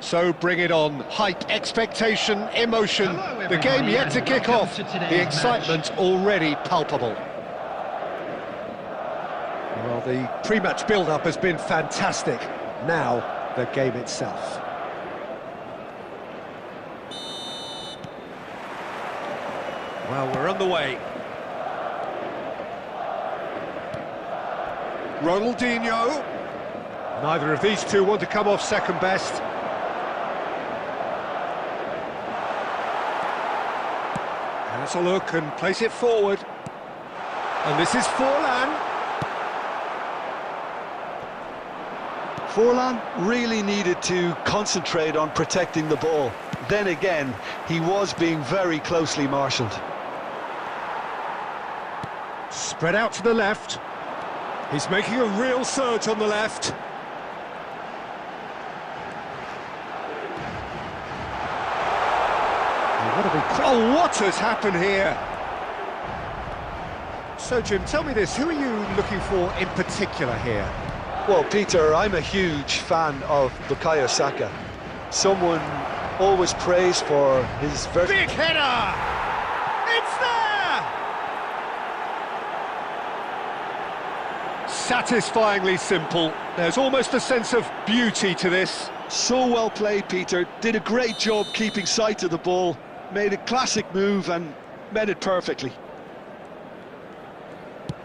So bring it on. Hype, expectation, emotion. The game yet to kick off. The excitement already palpable. Well, the pre-match build-up has been fantastic. Now, the game itself. Well, we're on the way. Ronaldinho. Neither of these two want to come off second best. Has a look and place it forward. And this is Forlan. Forlan really needed to concentrate on protecting the ball. Then again, he was being very closely marshalled. Spread out to the left. He's making a real surge on the left. Oh, what has happened here? So, Jim, tell me this, who are you looking for in particular here? Well, Peter, I'm a huge fan of Bukayo Saka. Someone always praised for his... Big header! It's there! Satisfyingly simple. There's almost a sense of beauty to this. So well played, Peter. Did a great job keeping sight of the ball. Made a classic move and met it perfectly.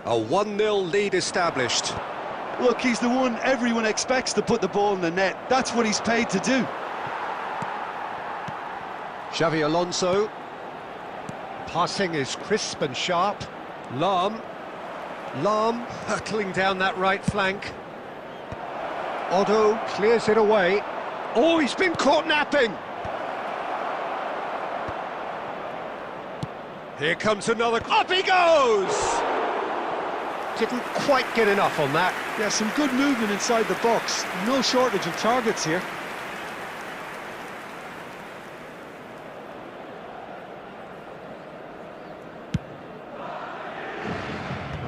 A 1-0 lead established. Look, he's the one everyone expects to put the ball in the net. That's what he's paid to do. Xavi Alonso. Passing is crisp and sharp. Lahm hurtling down that right flank. Otto clears it away. Oh, he's been caught napping. Here comes another... Up he goes! Didn't quite get enough on that. Yeah, some good movement inside the box. No shortage of targets here.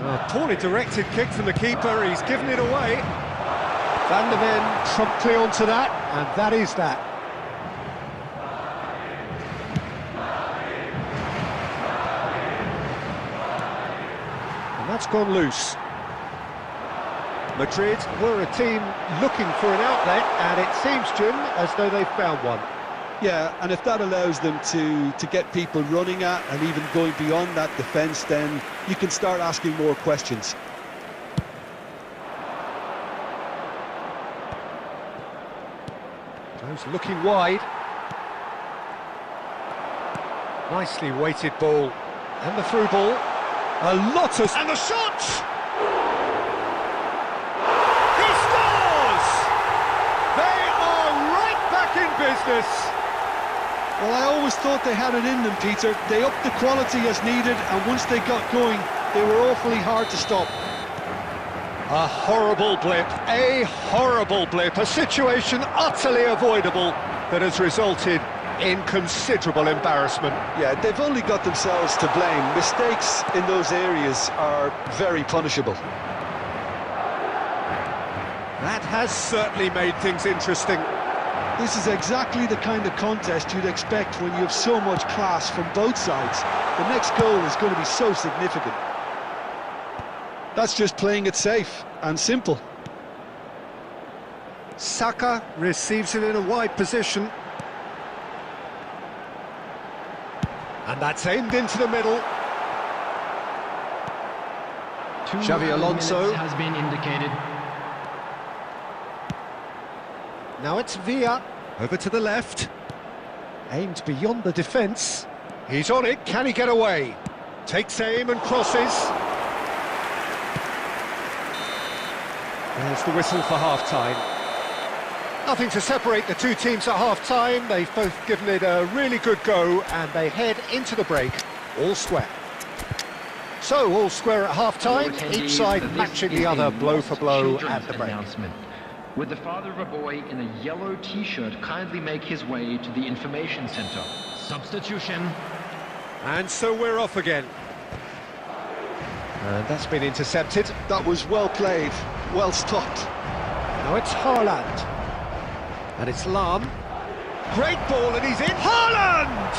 A poorly directed kick from the keeper. He's given it away. Van der Ven promptly onto that, and that is that. And that's gone loose. Madrid were a team looking for an outlet, and it seems, Jim, as though they've found one. Yeah, and if that allows them to get people running at and even going beyond that defence, then you can start asking more questions. Goes looking wide. Nicely weighted ball. And the through ball. A lot of... And the shot! He scores! They are right back in business. Well, I always thought they had it in them, Peter. They upped the quality as needed, and once they got going, they were awfully hard to stop. A horrible blip, a situation utterly avoidable that has resulted in considerable embarrassment. Yeah, they've only got themselves to blame. Mistakes in those areas are very punishable. That has certainly made things interesting. This is exactly the kind of contest you'd expect when you have so much class from both sides. The next goal is going to be so significant. That's just playing it safe and simple. Saka receives it in a wide position. And that's aimed into the middle. Xavi Alonso has been indicated. Now it's Villa, over to the left. Aimed beyond the defence. He's on it, can he get away? Takes aim and crosses. There's the whistle for half-time. Nothing to separate the two teams at half-time. They've both given it a really good go, and they head into the break all square. So, all square at half-time, each side matching the other blow for blow at the break. Would the father of a boy in a yellow t-shirt kindly make his way to the information centre? Substitution. And so we're off again. And that's been intercepted. That was well played, well stopped. Now it's Haaland. And it's Lahm. great ball, and he's in. Haaland!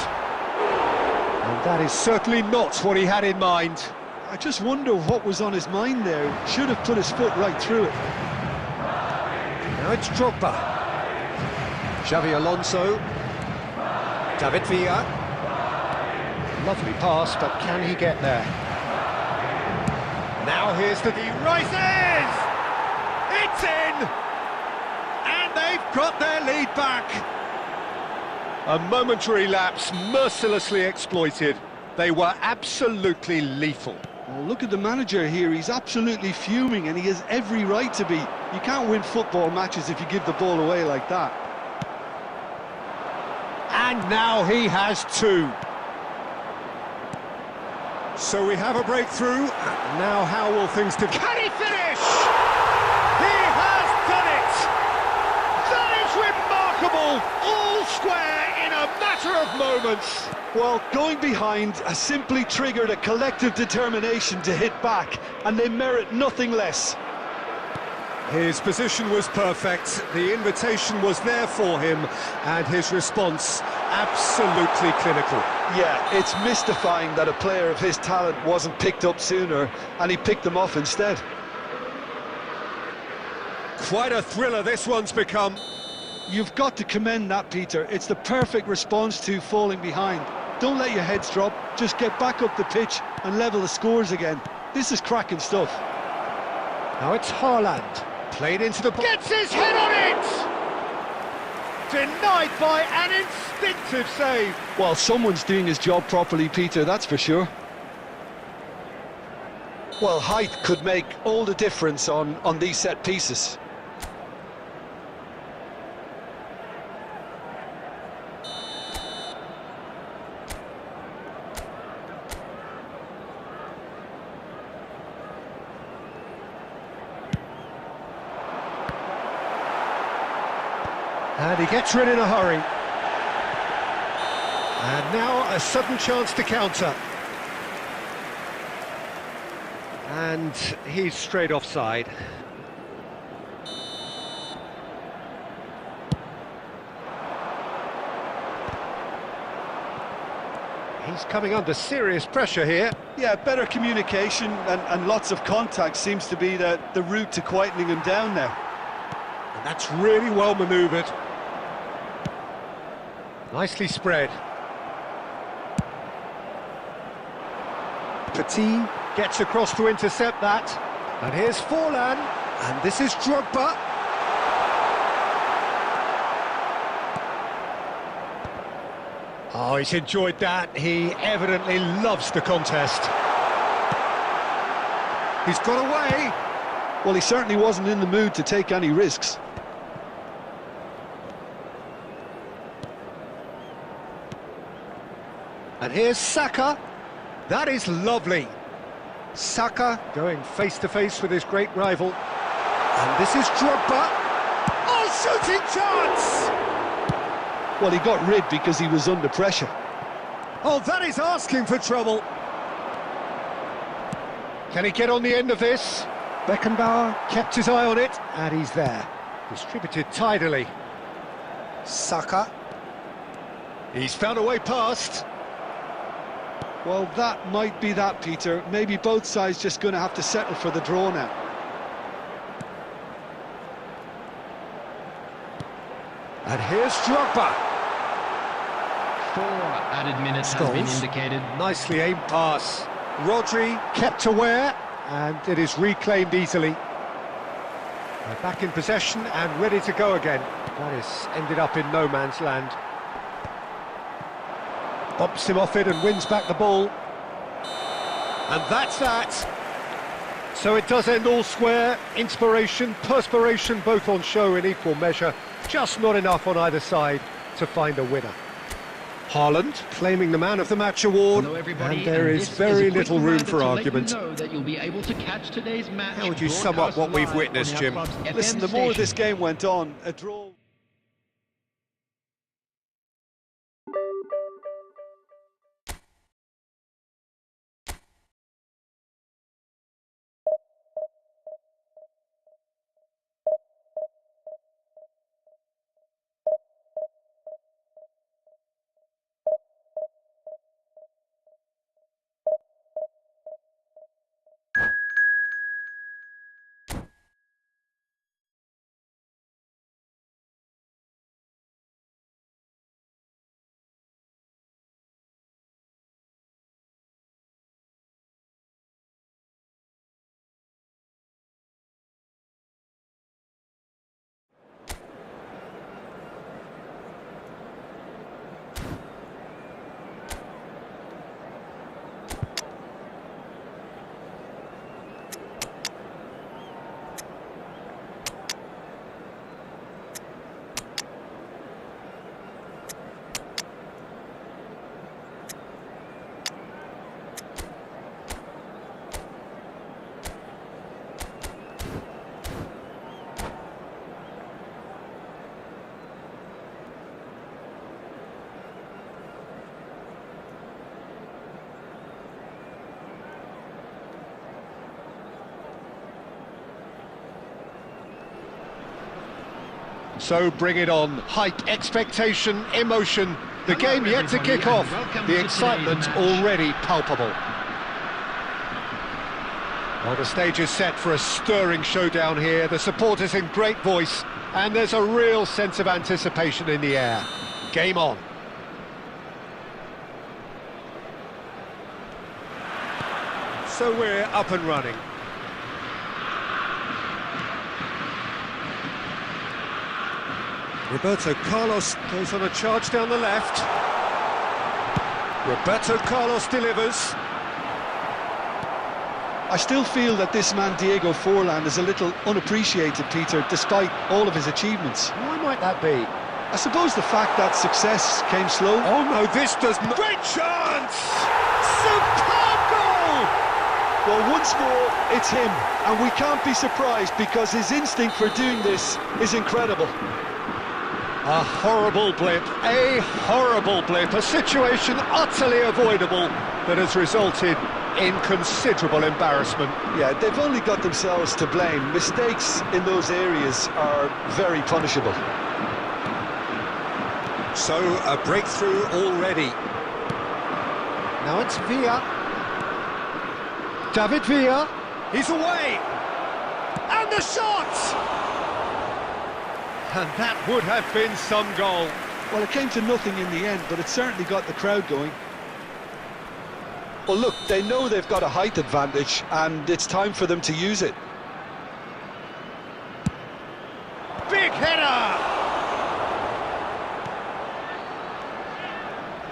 And that is certainly not what he had in mind. I just wonder what was on his mind there. Should have put his foot right through it. Now it's Drogba. Xavi Alonso. David Villa. Lovely pass, but can he get there? Now here's the D. Rises! It's in! And they've got their lead back. A momentary lapse, mercilessly exploited. They were absolutely lethal. Well, look at the manager here. He's absolutely fuming, and he has every right to be. You can't win football matches if you give the ball away like that. And now he has two. So we have a breakthrough. Now how will things develop? Can he finish? He has done it! That is remarkable! All square in a matter of moments. Well, going behind has simply triggered a collective determination to hit back, and they merit nothing less. His position was perfect, the invitation was there for him, and his response absolutely clinical. Yeah, it's mystifying that a player of his talent wasn't picked up sooner, and he picked them off instead. Quite a thriller this one's become. You've got to commend that, Peter. It's the perfect response to falling behind. Don't let your heads drop, just get back up the pitch and level the scores again. This is cracking stuff. Now it's Haaland. Played into the... Gets his head on it! Denied by an instinctive save. Well, someone's doing his job properly, Peter, that's for sure. Well, height could make all the difference on these set pieces. And he gets rid in a hurry. And now a sudden chance to counter. And he's straight offside. He's coming under serious pressure here. Yeah, better communication and lots of contact seems to be the route to quietening him down now. And that's really well manoeuvred. Nicely spread. Petit gets across to intercept that. And here's Forlan. And this is Drogba. Oh, he's enjoyed that. He evidently loves the contest. He's got away. Well, he certainly wasn't in the mood to take any risks. And here's Saka. That is lovely. Saka going face-to-face with his great rival. And this is Drogba. Oh, shooting chance! Well, he got rid because he was under pressure. Oh, that is asking for trouble. Can he get on the end of this? Beckenbauer kept his eye on it, and he's there. Distributed tidily. Saka. He's found a way past. Well, that might be that, Peter. Maybe both sides just going to have to settle for the draw now. And here's Drogba. 4 added minutes has been indicated. Nicely aimed pass. Rodri kept aware, and it is reclaimed easily. They're back in possession and ready to go again. That is ended up in no man's land. Bumps him off it and wins back the ball. And that's that. So it does end all square. Inspiration, perspiration, both on show in equal measure. Just not enough on either side to find a winner. Haaland claiming the Man of the Match award, and there is very little room for argument. How would you sum up what we've witnessed, Jim? Listen, the more this game went on, a draw... So bring it on. Hype, expectation, emotion. The game yet to kick off. The excitement already palpable. Well, the stage is set for a stirring showdown here. The supporters in great voice, and there's a real sense of anticipation in the air. Game on. So we're up and running. Roberto Carlos goes on a charge down the left. Roberto Carlos delivers. I still feel that this man Diego Forlan is a little unappreciated, Peter, despite all of his achievements. Why might that be? I suppose the fact that success came slow. Oh no, this does not... Great chance! Superb goal! Well, once more, it's him, and we can't be surprised because his instinct for doing this is incredible. A horrible blip, a situation utterly avoidable that has resulted in considerable embarrassment. Yeah, they've only got themselves to blame. Mistakes in those areas are very punishable. So, a breakthrough already. Now it's Villa. David Villa. He's away. And the shot! And that would have been some goal. Well, it came to nothing in the end, but it certainly got the crowd going. Well, look, they know they've got a height advantage, and it's time for them to use it. Big header!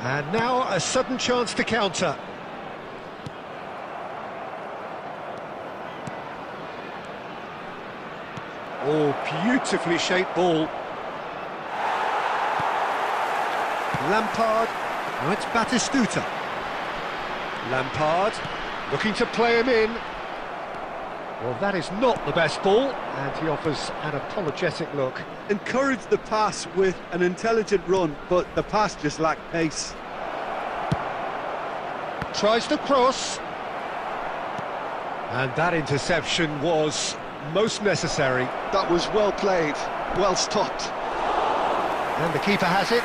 And now a sudden chance to counter. Oh, beautifully shaped ball. Lampard. Now it's Batistuta. Lampard, looking to play him in. Well, that is not the best ball, and he offers an apologetic look. Encouraged the pass with an intelligent run, but the pass just lacked pace. Tries to cross. And that interception was most necessary. That was well played, well stopped. And the keeper has it.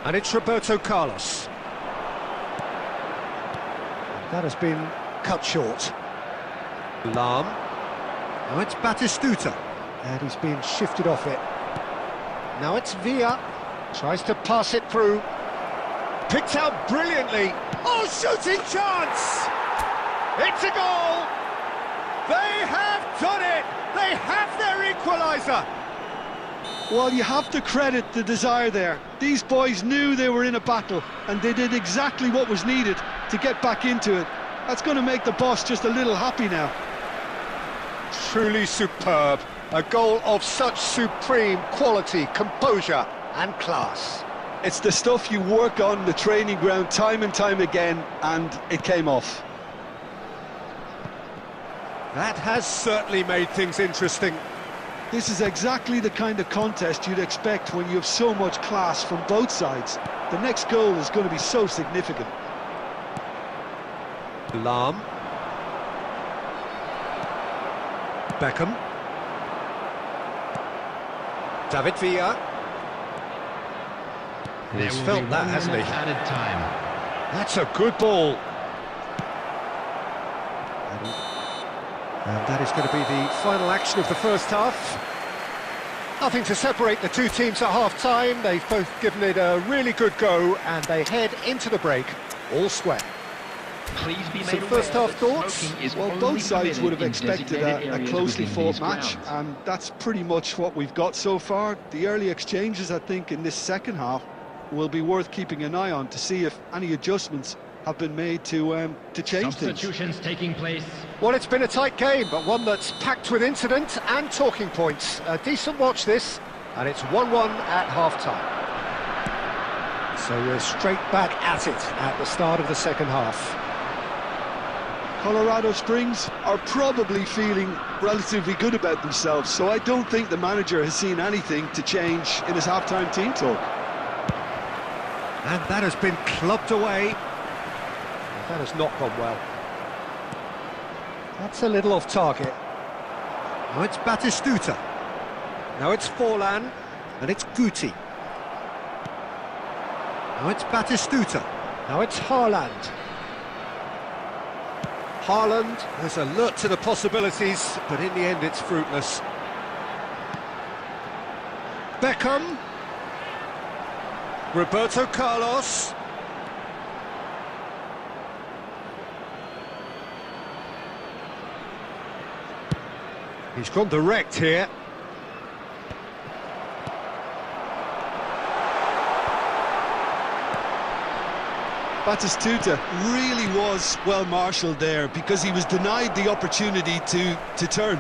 And it's Roberto Carlos. That has been cut short. Lam. Now it's Batistuta. And he's been shifted off it. Now it's Villa. Tries to pass it through. Picked out brilliantly. Oh, shooting chance! It's a goal! They have done it! They have their equaliser! Well, you have to credit the desire there. These boys knew they were in a battle, and they did exactly what was needed to get back into it. That's going to make the boss just a little happy now. Truly superb. A goal of such supreme quality, composure and class. It's the stuff you work on the training ground time and time again, and it came off. That has certainly made things interesting. This is exactly the kind of contest you'd expect when you have so much class from both sides. The next goal is going to be so significant. Lam. Beckham. David Villa. He's felt that, hasn't he? Added time. That's a good ball. And that is going to be the final action of the first half. Nothing to separate the two teams at half-time. They've both given it a really good go, and they head into the break all square. Please be made Some first half thoughts? Well, both sides would have expected a closely fought match, and that's pretty much what we've got so far. The early exchanges, I think, in this second half will be worth keeping an eye on to see if any adjustments have been made to change things. Substitutions taking place. Well, it's been a tight game, but one that's packed with incident and talking points. A decent watch this, and it's 1-1 at half-time. So we're straight back at it at the start of the second half. Colorado Springs are probably feeling relatively good about themselves, so I don't think the manager has seen anything to change in his half-time team talk. And that has been clubbed away. That has not gone well. That's a little off target. Now it's Batistuta. Now it's Forlan, and it's Guti. Now it's Batistuta. Now it's Haaland. Haaland is alert to the possibilities, but in the end it's fruitless. Beckham. Roberto Carlos. He's gone direct here. Batistuta really was well marshalled there because he was denied the opportunity to turn.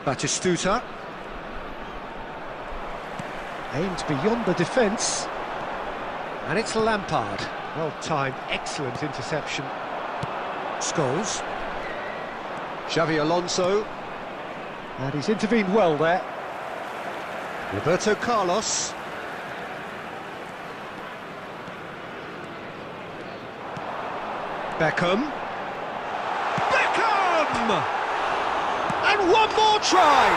Batistuta. Aimed beyond the defence. And it's Lampard. Well timed, excellent interception. Scholes. Xavi Alonso. And he's intervened well there. Roberto Carlos. Beckham. Beckham! And one more try!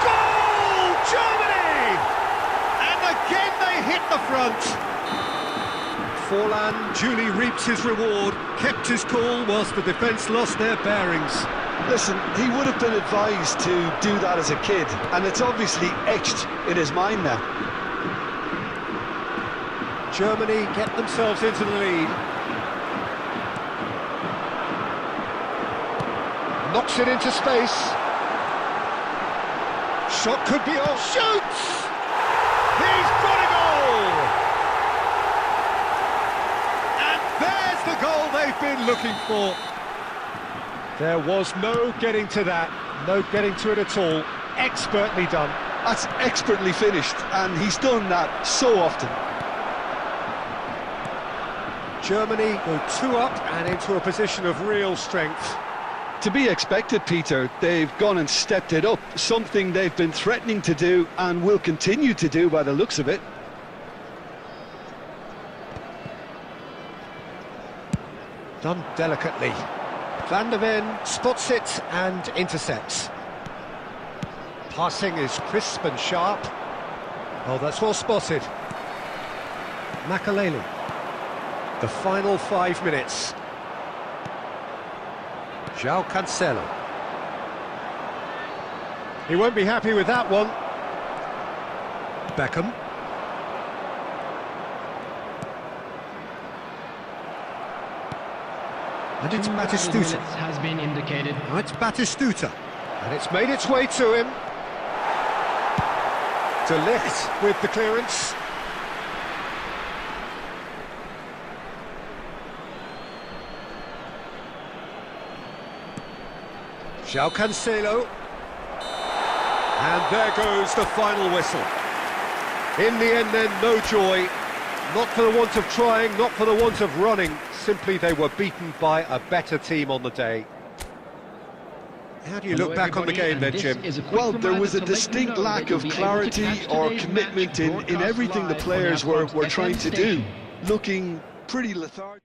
Goal! Germany! And again they hit the front. Forlan duly reaps his reward, kept his cool whilst the defence lost their bearings. Listen, he would have been advised to do that as a kid, and it's obviously etched in his mind now. Germany get themselves into the lead. Knocks it into space. Shot could be off. Shoots! He's got a goal! The goal they've been looking for. There was no getting to that, no getting to it at all. Expertly done. That's expertly finished, and he's done that so often. Germany go 2 up and into a position of real strength. To be expected, Peter. They've gone and stepped it up, something they've been threatening to do and will continue to do by the looks of it. Done delicately. Van der Ven spots it and intercepts. Passing is crisp and sharp. Oh, that's well spotted. Makaleli. The final 5 minutes. João Cancelo. He won't be happy with that one. Beckham. And it's Batistuta. Has been indicated. Now it's Batistuta. And it's made its way to him. De Ligt with the clearance. João Cancelo. And there goes the final whistle. In the end then, no joy. Not for the want of trying, not for the want of running. Simply they were beaten by a better team on the day. How do you look back on the game then, Jim? Well, there was a distinct lack of clarity or commitment in everything the players were trying to do. Looking pretty lethargic.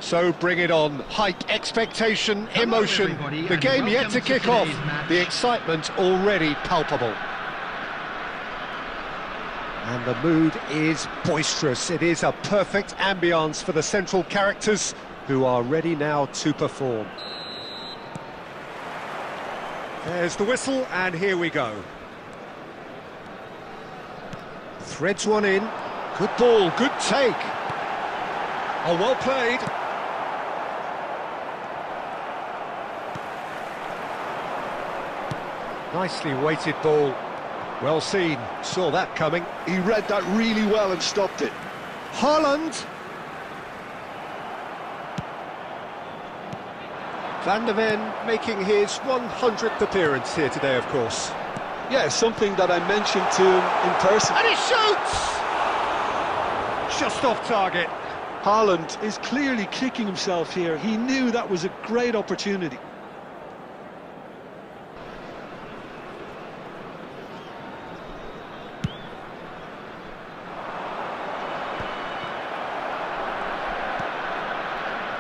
So bring it on. Height, expectation, emotion. everybody, The and game yet welcome to to kick off. today's match. The excitement already palpable. And the mood is boisterous. It is a perfect ambience for the central characters who are ready now to perform. There's the whistle, and here we go. Threads one in. Good ball, good take. Oh, well played. Nicely weighted ball. Well seen. Saw that coming. He read that really well and stopped it. Haaland. Van der Ven making his 100th appearance here today, of course. Yeah, something that I mentioned to him in person. And he shoots! Just off target. Haaland is clearly kicking himself here. He knew that was a great opportunity.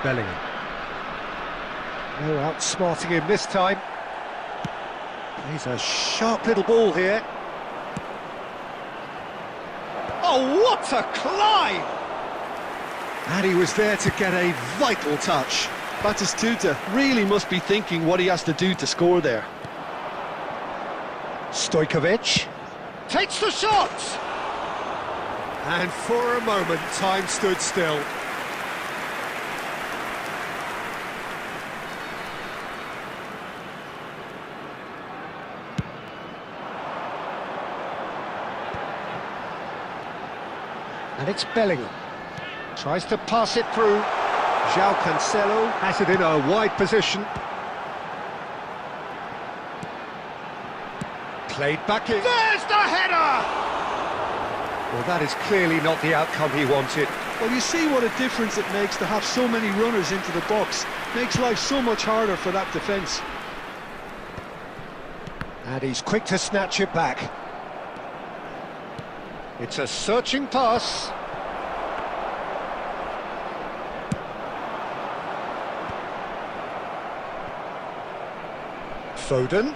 Bellingham. No outsmarting him this time. He's a sharp little ball here. Oh, what a climb! And he was there to get a vital touch. Batistuta really must be thinking what he has to do to score there. Stojkovic takes the shot! And for a moment, time stood still. And it's Bellingham. Tries to pass it through. João Cancelo has it in a wide position. Played back in. There's the header! Well, that is clearly not the outcome he wanted. Well, you see what a difference it makes to have so many runners into the box. Makes life so much harder for that defence. And he's quick to snatch it back. It's a searching pass. Foden.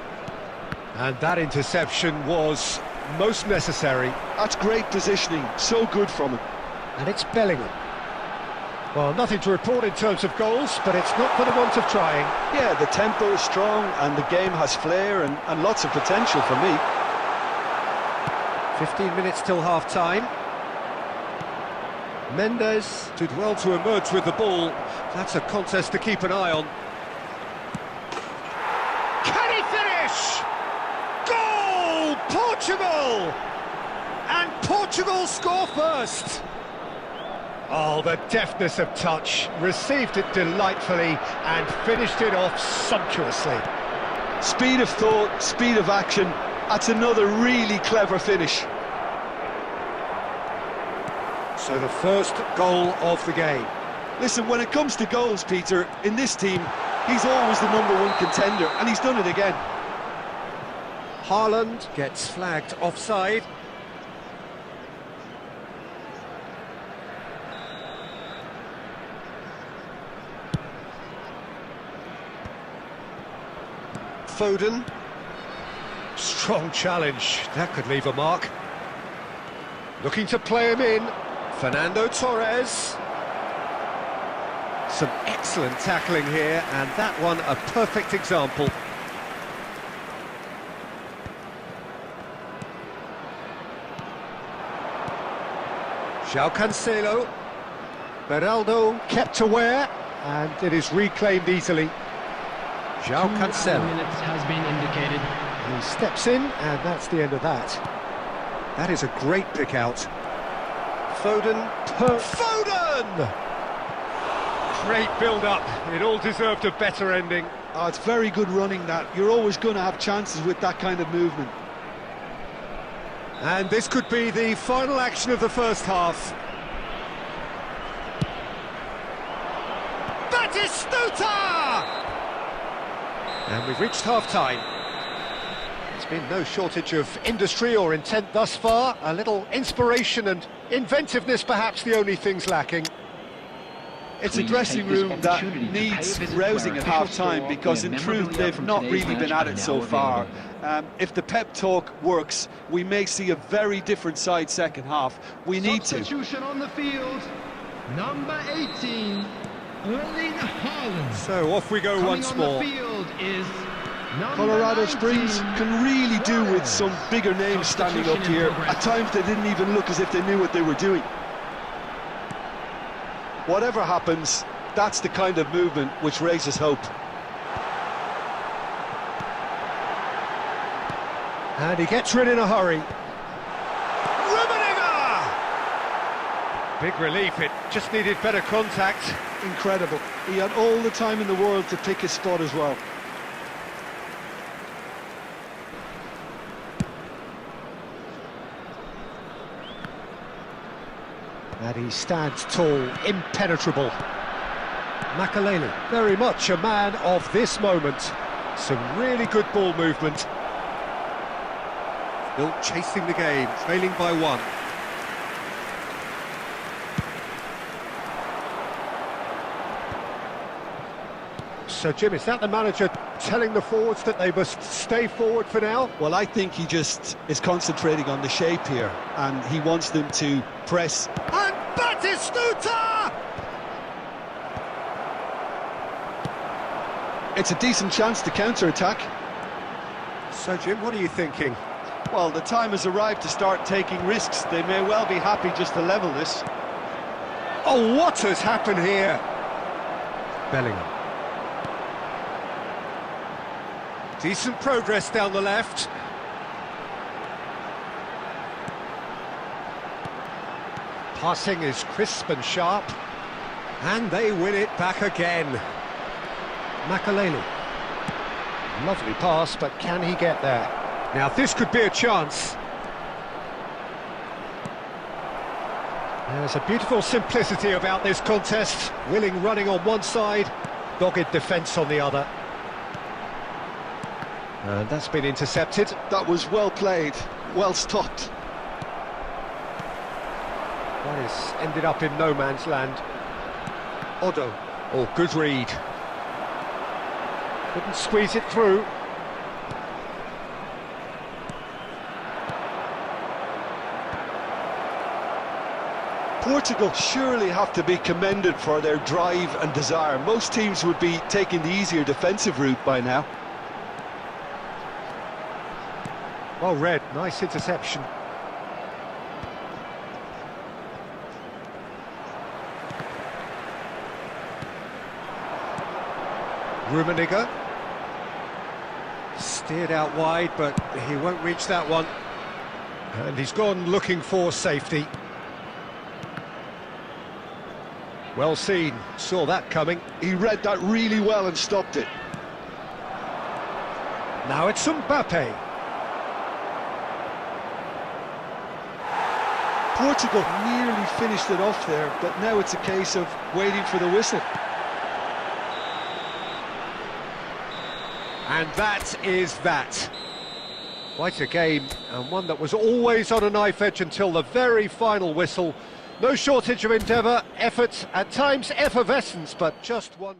And that interception was most necessary. That's great positioning, so good from him. And it's Bellingham. Well, nothing to report in terms of goals, but it's not for the want of trying. Yeah, the tempo is strong and the game has flair and lots of potential for me. 15 minutes till half-time. Mendes did well to emerge with the ball. That's a contest to keep an eye on. Can he finish? Goal! Portugal! And Portugal score first. Oh, the deftness of touch. Received it delightfully and finished it off sumptuously. Speed of thought, speed of action. That's another really clever finish. So the first goal of the game. Listen, when it comes to goals, Peter, in this team, he's always the #1 contender, and he's done it again. Haaland gets flagged offside. Foden. Strong challenge. That could leave a mark. Looking to play him in. Fernando Torres. Some excellent tackling here, and that one a perfect example. João Cancelo. Beraldo kept aware, and it is reclaimed easily. João Cancelo. Minutes has been indicated. He steps in, and that's the end of that. That is a great pick out. Foden. Foden! Great build-up. It all deserved a better ending. Oh, it's very good running, that. You're always going to have chances with that kind of movement. And this could be the final action of the first half. Batistuta! And we've reached half-time. There's been no shortage of industry or intent thus far. A little inspiration and inventiveness, perhaps the only things lacking. It's a Please dressing take this room that opportunity to pay a needs visit to rousing our at official half-time store, because in where truth memorabilia they've from not today's really been match at are it now so far. available. If the pep talk works, we may see a very different side second half. We need to. Substitution on the field. Number 18, Erling Haaland. So off we go Coming once on more. the field is number Colorado 19, Springs can really do with some bigger names standing up Substitution in here. progress. At times they didn't even look as if they knew what they were doing. Whatever happens, that's the kind of movement which raises hope. And he gets rid in a hurry. Big relief, it just needed better contact. Incredible. He had all the time in the world to pick his spot as well. And he stands tall, impenetrable. Makalele, very much a man of this moment. Some really good ball movement. Still chasing the game, trailing by one. So, Jim, is that the manager telling the forwards that they must stay forward for now? Well, I think he just is concentrating on the shape here, and he wants them to press. And Batistuta! It's a decent chance to counter-attack. So, Jim, what are you thinking? Well, the time has arrived to start taking risks. They may well be happy just to level this. Oh, what has happened here? Bellingham. Decent progress down the left. Passing is crisp and sharp. And they win it back again. Makalele. Lovely pass, but can he get there? Now, this could be a chance. There's a beautiful simplicity about this contest. Willing running on one side, dogged defence on the other. And that's been intercepted. That was well played, well stopped. That has ended up in no man's land. Odo. Oh, good read. Couldn't squeeze it through. Portugal surely have to be commended for their drive and desire. Most teams would be taking the easier defensive route by now. Well read, nice interception. Rummenigge. Steered out wide, but he won't reach that one. And he's gone looking for safety. Well seen, saw that coming. He read that really well and stopped it. Now it's Mbappe. Portugal nearly finished it off there, but now it's a case of waiting for the whistle. And that is that. Quite a game, and one that was always on a knife edge until the very final whistle. No shortage of endeavour, effort, at times effervescence, but just one...